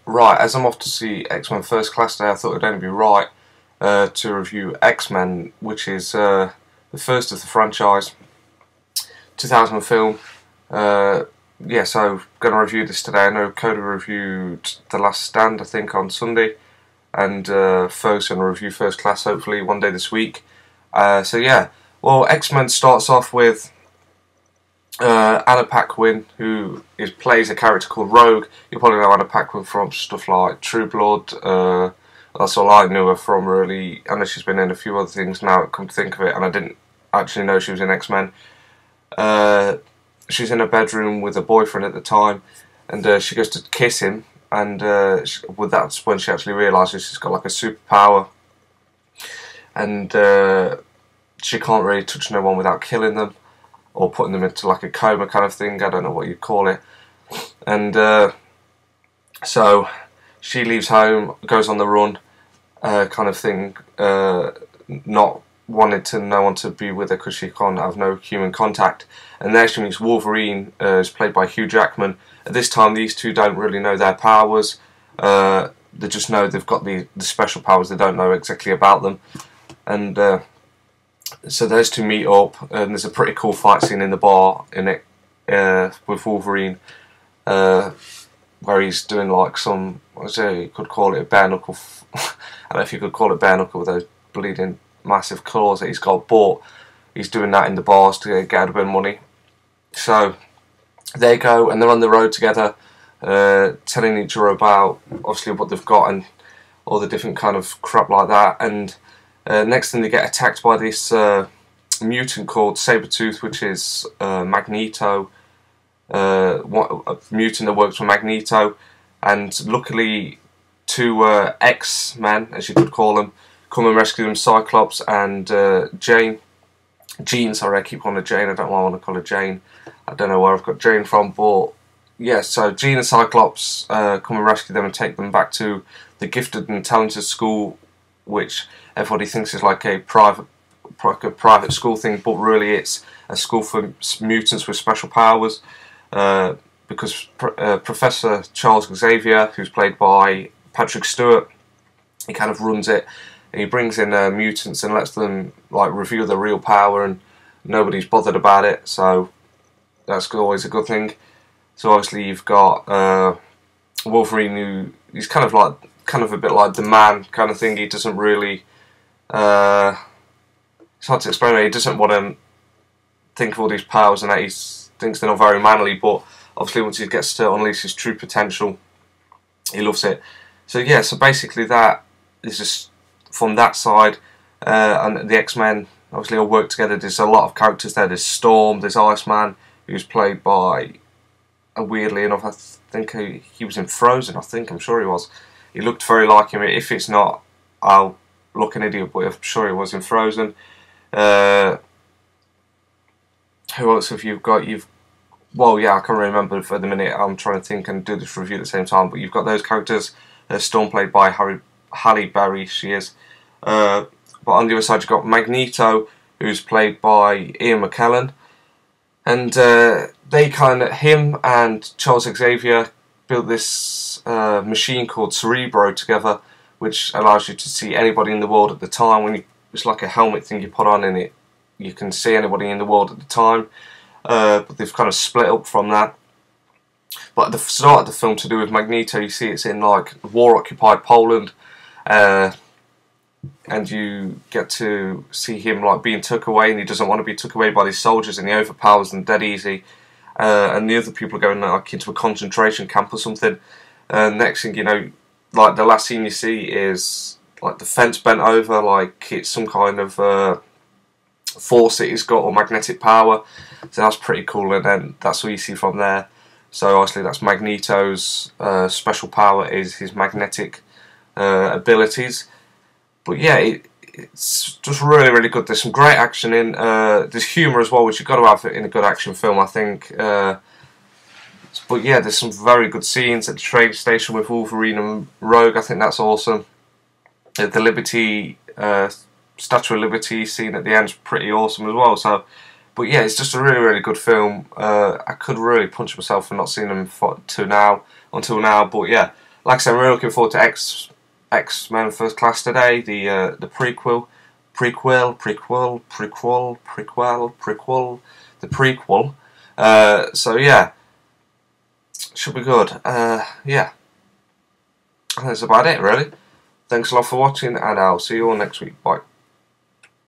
Right, as I'm off to see X-Men First Class today, I thought it'd only be right to review X-Men, which is the first of the franchise, 2000 film. Yeah, so going to review this today. I know Coda reviewed The Last Stand, I think, on Sunday, and Ferg's going to review First Class hopefully one day this week. So yeah, well, X-Men starts off with Anna Paquin, who plays a character called Rogue. You probably know Anna Paquin from stuff like True Blood. That's all I knew her from, really. I know she's been in a few other things now, come to think of it, and I didn't actually know she was in X-Men. She's in a bedroom with a boyfriend at the time, and she goes to kiss him, and that's when she actually realises she's got like a superpower, and she can't really touch no one without killing them, or putting them into like a coma kind of thing. I don't know what you'd call it. And so she leaves home, goes on the run, kind of thing, not wanted to no one to be with her because she can't have no human contact. And there she meets Wolverine, who's played by Hugh Jackman. At this time, these two don't really know their powers. They just know they've got the special powers. They don't know exactly about them. And so those two meet up, and there's a pretty cool fight scene in the bar in it with Wolverine, where he's doing like some, you could call it a bare knuckle. I don't know if you could call it bare knuckle with those bleeding massive claws that he's got, but he's doing that in the bars to get a bit of money. So they go and they're on the road together, telling each other about obviously what they've got and all the different kind of crap like that. And next thing, they get attacked by this mutant called Sabretooth, which is Magneto, a mutant that works for Magneto. And luckily, two X-Men, as you could call them, come and rescue them: Cyclops and Jean, sorry, I keep calling her Jane, I don't want to call her Jane. I don't know where I've got Jane from, but yeah, so Jean and Cyclops come and rescue them and take them back to the Gifted and Talented School, which everybody thinks is like a private school thing, but really it's a school for mutants with special powers, because Professor Charles Xavier, who's played by Patrick Stewart, he kind of runs it, and he brings in mutants and lets them like reveal their real power, and nobody's bothered about it, so that's always a good thing. So obviously you've got Wolverine, who he's kind of a bit like the Man kind of thing. He doesn't really, it's hard to explain. He doesn't want to think of all these powers, and that he thinks they're not very manly, but obviously once he gets to unleash his true potential, he loves it. So yeah, so basically that is just from that side, and the X-Men obviously all work together. There's a lot of characters there. There's Storm, there's Iceman, who's played by, weirdly enough, I think he was in Frozen, I'm sure he was. He looked very like him. If it's not, I'll look an idiot, but I'm sure he was in Frozen. Who else have you got? Well, yeah, I can't remember for the minute. I'm trying to think and do this review at the same time, but you've got those characters. Storm, played by Halle Berry, she is. But on the other side, you've got Magneto, who's played by Ian McKellen. And him and Charles Xavier built this machine called Cerebro together, which allows you to see anybody in the world at the time. It's like a helmet thing you put on, and you can see anybody in the world at the time. But they've kind of split up from that. But at the start of the film, to do with Magneto, you see it's in like war-occupied Poland, and you get to see him like being took away, and he doesn't want to be took away by these soldiers, and he overpowers them dead easy. And the other people are going like into a concentration camp or something. Next thing you know, like the last scene you see is like the fence bent over, like it's some kind of force that he's got, or magnetic power. So that's pretty cool, and then that's what you see from there. So obviously that's Magneto's special power, is his magnetic abilities. But yeah, it's just really, really good. There's some great action in. There's humour as well, which you've got to have in a good action film, I think. But yeah, there's some very good scenes at the train station with Wolverine and Rogue. I think that's awesome. The Liberty, Statue of Liberty scene at the end is pretty awesome as well. So, but yeah, it's just a really, really good film. I could really punch myself for not seeing them until now. But yeah, like I said, we're looking forward to X-Men First Class today, the prequel, the prequel. So yeah, should be good. Yeah, that's about it really. Thanks a lot for watching, and I'll see you all next week. Bye.